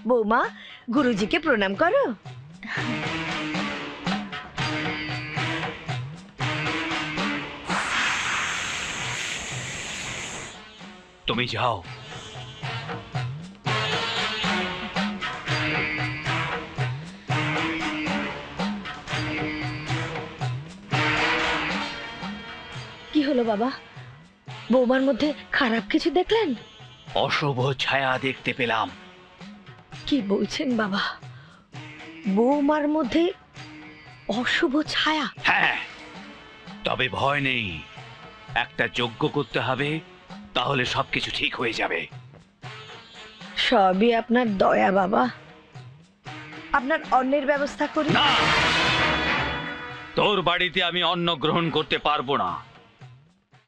বৌমা, গুরুজিকে প্রণাম করো। তুমি যাও। কি হলো বাবা, বৌমার মধ্যে খারাপ কিছু দেখলেন? অশুভ ছায়া দেখতে পেলাম। কি বলছেন বাবা, বৌমার মধ্যে অশুভ ছায়া? হ্যাঁ, তবে ভয় নেই, একটা যজ্ঞ করতে হবে, তাহলে সবকিছু ঠিক হয়ে যাবে। সবই আপনার দয়া বাবা। আপনার অন্নের ব্যবস্থা করি। না, তোর বাড়িতে আমি অন্ন গ্রহণ করতে পারবো না।